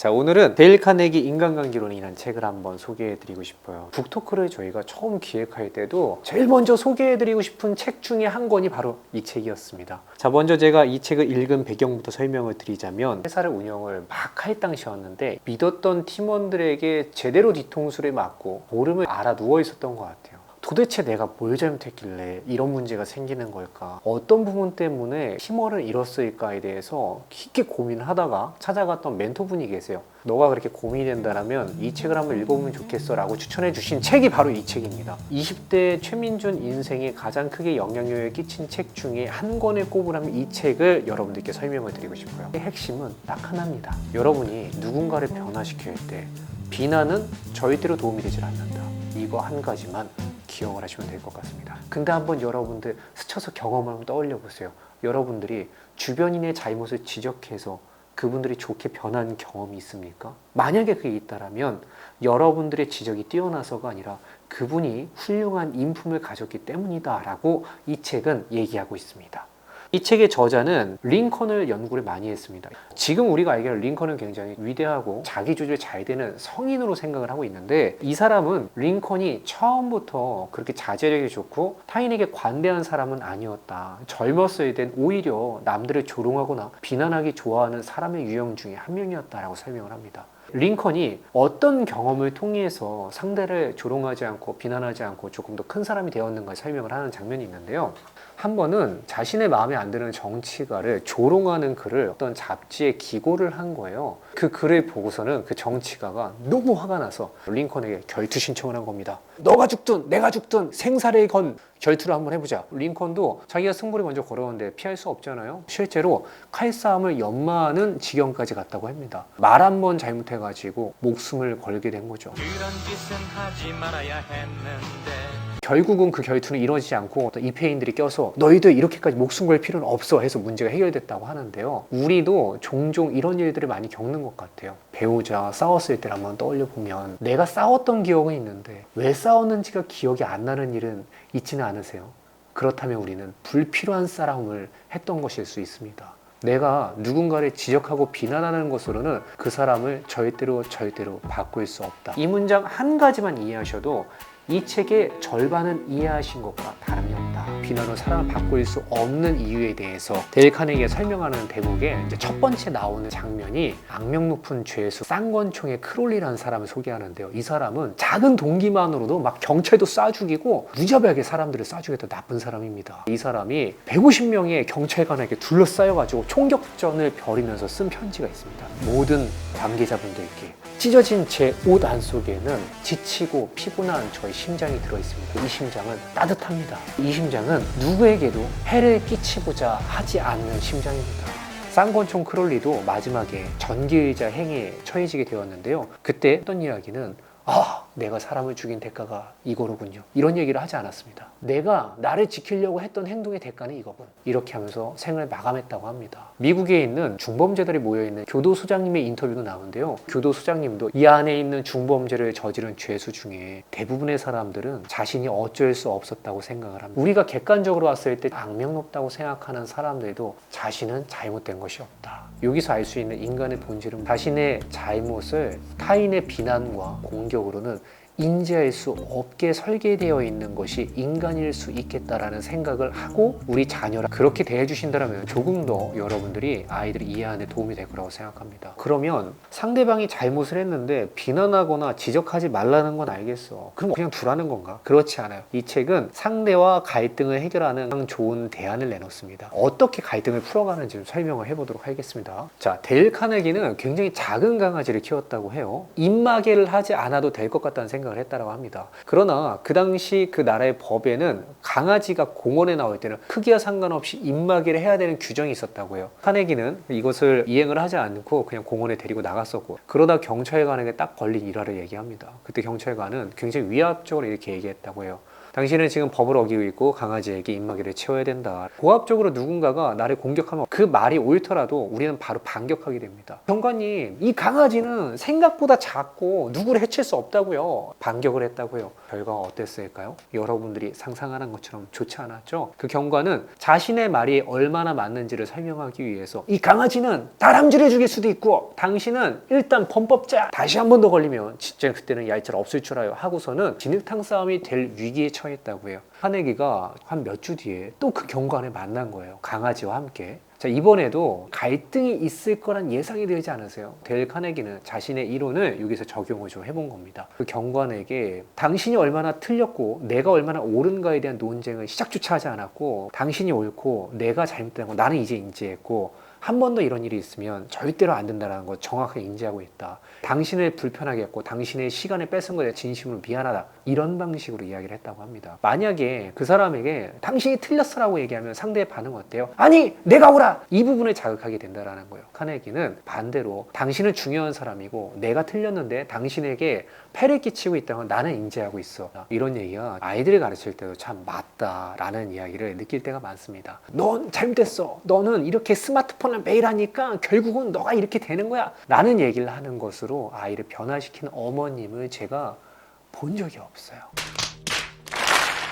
자, 오늘은 데일 카네기 인간관계론이라는 책을 한번 소개해드리고 싶어요. 북토크를 저희가 처음 기획할 때도 제일 먼저 소개해드리고 싶은 책 중에 한 권이 바로 이 책이었습니다. 자, 먼저 제가 이 책을 읽은 배경부터 설명을 드리자면, 회사를 운영을 막 할 당시였는데 믿었던 팀원들에게 제대로 뒤통수를 맞고 보름을 알아 누워 있었던 것 같아요. 도대체 내가 뭘 잘못했길래 이런 문제가 생기는 걸까? 어떤 부분 때문에 팀워크를 잃었을까에 대해서 깊게 고민을 하다가 찾아갔던 멘토분이 계세요. 너가 그렇게 고민이 된다면 이 책을 한번 읽어보면 좋겠어 라고 추천해 주신 책이 바로 이 책입니다. 20대 최민준 인생에 가장 크게 영향력을 끼친 책 중에 한 권을 꼽으라면 이 책을 여러분들께 설명을 드리고 싶어요. 핵심은 딱 하나입니다. 여러분이 누군가를 변화시킬 때 비난은 절대로 도움이 되질 않는다. 이거 한 가지만 기억을 하시면 될 것 같습니다. 근데 한번 여러분들 스쳐서 경험을 한번 떠올려 보세요. 여러분들이 주변인의 잘못을 지적해서 그분들이 좋게 변한 경험이 있습니까? 만약에 그게 있다면 여러분들의 지적이 뛰어나서가 아니라 그분이 훌륭한 인품을 가졌기 때문이다 라고 이 책은 얘기하고 있습니다. 이 책의 저자는 링컨을 연구를 많이 했습니다. 지금 우리가 알기로는 링컨은 굉장히 위대하고 자기주張이 잘 되는 성인으로 생각을 하고 있는데, 이 사람은 링컨이 처음부터 그렇게 자제력이 좋고 타인에게 관대한 사람은 아니었다. 젊었을 땐 오히려 남들을 조롱하거나 비난하기 좋아하는 사람의 유형 중에 한 명이었다라고 설명을 합니다. 링컨이 어떤 경험을 통해서 상대를 조롱하지 않고 비난하지 않고 조금 더 큰 사람이 되었는가 설명을 하는 장면이 있는데요. 한 번은 자신의 마음에 안 드는 정치가를 조롱하는 글을 어떤 잡지에 기고를 한 거예요. 그 글을 보고서는 그 정치가가 너무 화가 나서 링컨에게 결투 신청을 한 겁니다. 너가 죽든 내가 죽든 생사를 건 결투를 한번 해보자. 링컨도 자기가 승부를 먼저 걸었는데 피할 수 없잖아요. 실제로 칼싸움을 연마하는 지경까지 갔다고 합니다. 말 한 번 잘못해가지고 목숨을 걸게 된 거죠. 그런 짓은 하지 말아야 했는데. 결국은 그 결투는 이루어지지 않고 어떤 입회인들이 껴서 너희들 이렇게까지 목숨 걸 필요는 없어 해서 문제가 해결됐다고 하는데요. 우리도 종종 이런 일들을 많이 겪는 것 같아요. 배우자 싸웠을 때를 한번 떠올려 보면 내가 싸웠던 기억은 있는데 왜 싸웠는지가 기억이 안 나는 일은 있지는 않으세요? 그렇다면 우리는 불필요한 싸움을 했던 것일 수 있습니다. 내가 누군가를 지적하고 비난하는 것으로는 그 사람을 절대로 바꿀 수 없다. 이 문장 한 가지만 이해하셔도 이 책의 절반은 이해하신 것과 다름이 없다. 비난으로 사람을 바꿀 수 없는 이유에 대해서 데일 카네기가 설명하는 대목에 이제 첫 번째 나오는 장면이 악명 높은 죄수 쌍권총의 크롤리라는 사람을 소개하는데요. 이 사람은 작은 동기만으로도 막 경찰도 쏴 죽이고 무자비하게 사람들을 쏴 죽였던 나쁜 사람입니다. 이 사람이 150명의 경찰관에게 둘러싸여가지고 총격전을 벌이면서 쓴 편지가 있습니다. 모든 관계자분들께 찢어진 제 옷 안속에는 지치고 피곤한 저의 심장이 들어있습니다. 이 심장은 따뜻합니다. 이 심장은 누구에게도 해를 끼치고자 하지 않는 심장입니다. 쌍권총 크롤리도 마지막에 전기의자 행위에 처해지게 되었는데요. 그때 했던 이야기는 내가 사람을 죽인 대가가 이거로군요. 이런 얘기를 하지 않았습니다. 내가 나를 지키려고 했던 행동의 대가는 이거군. 이렇게 하면서 생을 마감했다고 합니다. 미국에 있는 중범죄들이 모여있는 교도소장님의 인터뷰도 나오는데요. 교도소장님도 이 안에 있는 중범죄를 저지른 죄수 중에 대부분의 사람들은 자신이 어쩔 수 없었다고 생각을 합니다. 우리가 객관적으로 봤을 때 악명 높다고 생각하는 사람들도 자신은 잘못된 것이 없다. 여기서 알 수 있는 인간의 본질은 자신의 잘못을 타인의 비난과 공격으로는 인지할 수 없게 설계되어 있는 것이 인간일 수 있겠다라는 생각을 하고 우리 자녀라 그렇게 대해주신다면 조금 더 여러분들이 아이들이 이해하는 데 도움이 될 거라고 생각합니다. 그러면 상대방이 잘못을 했는데 비난하거나 지적하지 말라는 건 알겠어. 그럼 그냥 두라는 건가? 그렇지 않아요. 이 책은 상대와 갈등을 해결하는 가장 좋은 대안을 내놓습니다. 어떻게 갈등을 풀어가는지 좀 설명을 해보도록 하겠습니다. 자, 데일 카네기는 굉장히 작은 강아지를 키웠다고 해요. 입마개를 하지 않아도 될 것 같다는 생각을 했다고 합니다. 그러나 그 당시 그 나라의 법에는 강아지가 공원에 나올 때는 크기와 상관없이 입마개를 해야 되는 규정이 있었다고 해요. 카네기는 이것을 이행을 하지 않고 그냥 공원에 데리고 나갔었고, 그러다 경찰관에게 딱 걸린 일화를 얘기합니다. 그때 경찰관은 굉장히 위압적으로 이렇게 얘기했다고 해요. 당신은 지금 법을 어기고 있고 강아지에게 입마개를 채워야 된다. 고압적으로 누군가가 나를 공격하면 그 말이 옳더라도 우리는 바로 반격하게 됩니다. 경관님, 이 강아지는 생각보다 작고 누구를 해칠 수 없다고요. 반격을 했다고요. 결과가 어땠을까요? 여러분들이 상상하는 것처럼 좋지 않았죠? 그 경관은 자신의 말이 얼마나 맞는지를 설명하기 위해서 이 강아지는 다람쥐를 죽일 수도 있고 당신은 일단 범법자, 다시 한 번 더 걸리면 진짜 그때는 얄짤 없을 줄 알아요 하고서는 진흙탕 싸움이 될 위기에 처했다고 해요. 카네기가 한 몇 주 뒤에 또 그 경관을 만난 거예요. 강아지와 함께. 자, 이번에도 갈등이 있을 거란 예상이 되지 않으세요? 데일 카네기는 자신의 이론을 여기서 적용을 좀 해본 겁니다. 그 경관에게 당신이 얼마나 틀렸고 내가 얼마나 옳은가에 대한 논쟁을 시작조차 하지 않았고 당신이 옳고 내가 잘못된 거 나는 이제 인지했고 한 번 더 이런 일이 있으면 절대로 안 된다는 거 정확하게 인지하고 있다. 당신을 불편하게 했고 당신의 시간을 뺏은 거에 진심으로 미안하다. 이런 방식으로 이야기를 했다고 합니다. 만약에 그 사람에게 당신이 틀렸어라고 얘기하면 상대의 반응은 어때요? 아니 내가 옳아! 이 부분을 자극하게 된다는 거예요. 카네기는 반대로 당신은 중요한 사람이고 내가 틀렸는데 당신에게 폐를 끼치고 있다는 건 나는 인지하고 있어. 이런 얘기가 아이들을 가르칠 때도 참 맞다라는 이야기를 느낄 때가 많습니다. 넌 잘못했어. 너는 이렇게 스마트폰을 매일 하니까 결국은 너가 이렇게 되는 거야. 라는 얘기를 하는 것으로 아이를 변화시키는 어머님을 제가 본 적이 없어요.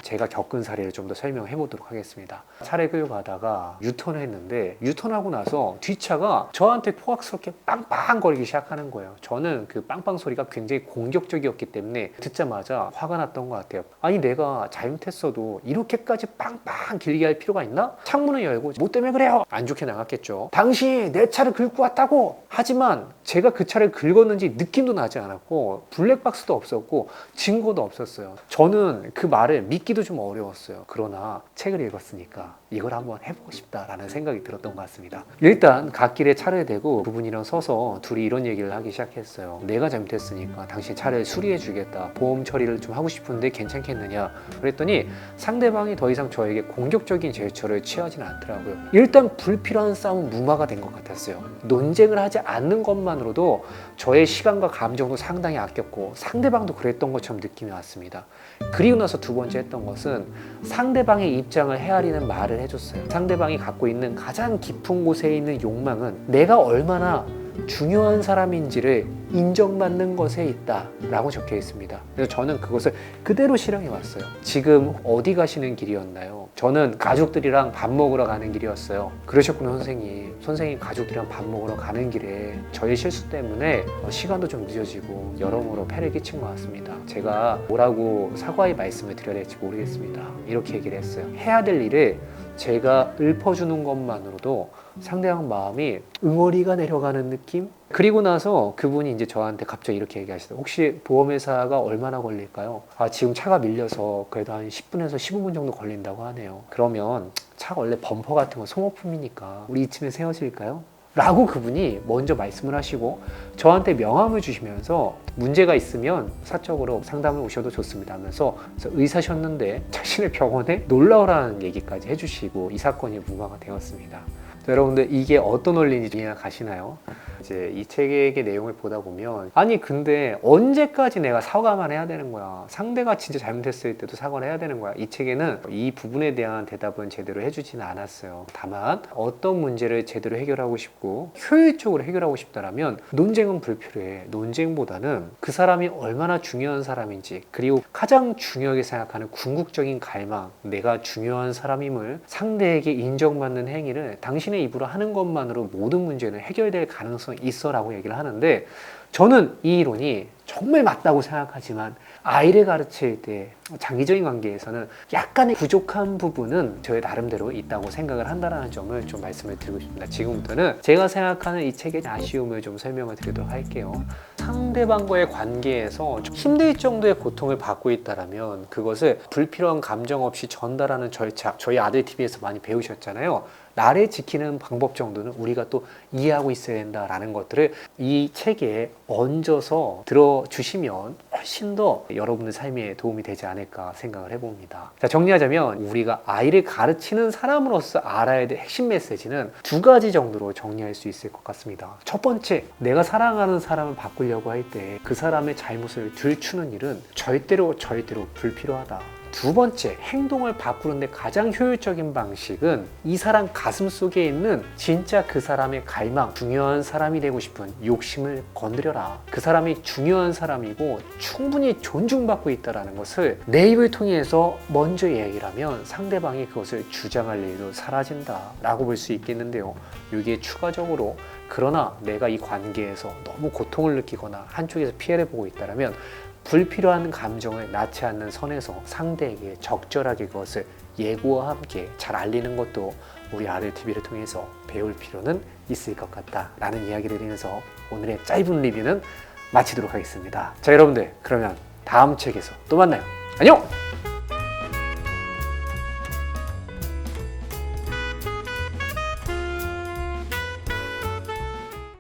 제가 겪은 사례를 좀 더 설명해 보도록 하겠습니다. 차를 끌고 가다가 유턴을 했는데 유턴하고 나서 뒷차가 저한테 포악스럽게 빵빵 거리기 시작하는 거예요. 저는 그 빵빵 소리가 굉장히 공격적이었기 때문에 듣자마자 화가 났던 것 같아요. 아니 내가 잘못했어도 이렇게까지 빵빵 길게 할 필요가 있나? 창문을 열고 뭐 때문에 그래요? 안 좋게 나갔겠죠. 당신이 내 차를 긁고 왔다고! 하지만 제가 그 차를 긁었는지 느낌도 나지 않았고 블랙박스도 없었고 증거도 없었어요. 저는 그 말을 믿기도 좀 어려웠어요. 그러나 책을 읽었으니까 이걸 한번 해보고 싶다라는 생각이 들었던 것 같습니다. 일단 갓길에 차를 대고 그분이랑 서서 둘이 이런 얘기를 하기 시작했어요. 내가 잘못했으니까 당신 차를 수리해 주겠다. 보험 처리를 좀 하고 싶은데 괜찮겠느냐. 그랬더니 상대방이 더 이상 저에게 공격적인 제스처를 취하지는 않더라고요. 일단 불필요한 싸움은 무마가 된 것 같았어요. 논쟁을 하지 않는 것만으로도 저의 시간과 감정도 상당히 아꼈고 상대방도 그랬던 것처럼 느낌이 왔습니다. 그리고 나서 두 번째 했던 것은 상대방의 입장을 헤아리는 말을 해줬어요. 상대방이 갖고 있는 가장 깊은 곳에 있는 욕망은 내가 얼마나 중요한 사람인지를 인정받는 것에 있다 라고 적혀 있습니다. 그래서 저는 그것을 그대로 실행해 왔어요. 지금 어디 가시는 길이었나요? 저는 가족들이랑 밥 먹으러 가는 길이었어요. 그러셨구나 선생님. 선생님 가족들이랑 밥 먹으러 가는 길에 저의 실수 때문에 시간도 좀 늦어지고 여러모로 폐를 끼친 것 같습니다. 제가 뭐라고 사과의 말씀을 드려야 될지 모르겠습니다. 이렇게 얘기를 했어요. 해야 될 일을 제가 읊어주는 것만으로도 상대방 마음이 응어리가 내려가는 느낌? 그리고 나서 그분이 이제 저한테 갑자기 이렇게 얘기하시더라고요. 혹시 보험회사가 얼마나 걸릴까요? 아, 지금 차가 밀려서 그래도 한 10분에서 15분 정도 걸린다고 하네요. 그러면 차가 원래 범퍼 같은 건 소모품이니까 우리 이쯤에 세워질까요? 라고 그분이 먼저 말씀을 하시고 저한테 명함을 주시면서 문제가 있으면 사적으로 상담을 오셔도 좋습니다 하면서 의사셨는데 자신의 병원에 놀라우라는 얘기까지 해주시고 이 사건이 무마가 되었습니다. 여러분들 이게 어떤 원리인지 이해가 가시나요? 이제 이 책의 내용을 보다 보면 아니 근데 언제까지 내가 사과만 해야 되는 거야? 상대가 진짜 잘못했을 때도 사과를 해야 되는 거야? 이 책에는 이 부분에 대한 대답은 제대로 해주지는 않았어요. 다만 어떤 문제를 제대로 해결하고 싶고 효율적으로 해결하고 싶다라면 논쟁은 불필요해. 논쟁보다는 그 사람이 얼마나 중요한 사람인지 그리고 가장 중요하게 생각하는 궁극적인 갈망, 내가 중요한 사람임을 상대에게 인정받는 행위를 당신의 입으로 하는 것만으로 모든 문제는 해결될 가능성이 있어 라고 얘기를 하는데 저는 이 이론이 정말 맞다고 생각하지만 아이를 가르칠 때 장기적인 관계에서는 약간의 부족한 부분은 저의 나름대로 있다고 생각을 한다는 점을 좀 말씀을 드리고 싶습니다. 지금부터는 제가 생각하는 이 책의 아쉬움을 좀 설명을 드리도록 할게요. 상대방과의 관계에서 힘들 정도의 고통을 받고 있다면 그것을 불필요한 감정 없이 전달하는 절차, 저희 아들 TV에서 많이 배우셨잖아요. 나를 지키는 방법 정도는 우리가 또 이해하고 있어야 된다라는 것들을 이 책에 얹어서 들어주시면 훨씬 더 여러분의 삶에 도움이 되지 않을까 생각을 해봅니다. 자, 정리하자면 우리가 아이를 가르치는 사람으로서 알아야 될 핵심 메시지는 두 가지 정도로 정리할 수 있을 것 같습니다. 첫 번째, 내가 사랑하는 사람을 바꾸려고 할 때 그 사람의 잘못을 들추는 일은 절대로 불필요하다. 두 번째, 행동을 바꾸는데 가장 효율적인 방식은 이 사람 가슴 속에 있는 진짜 그 사람의 갈망, 중요한 사람이 되고 싶은 욕심을 건드려라. 그 사람이 중요한 사람이고 충분히 존중받고 있다는 것을 내 입을 통해서 먼저 이야기를 하면 상대방이 그것을 주장할 일도 사라진다 라고 볼 수 있겠는데요. 여기에 추가적으로 그러나 내가 이 관계에서 너무 고통을 느끼거나 한쪽에서 피해를 보고 있다면 불필요한 감정을 낳지 않는 선에서 상대에게 적절하게 그것을 예고와 함께 잘 알리는 것도 우리 아들TV를 통해서 배울 필요는 있을 것 같다라는 이야기를 드리면서 오늘의 짧은 리뷰는 마치도록 하겠습니다. 자, 여러분들 그러면 다음 책에서 또 만나요. 안녕!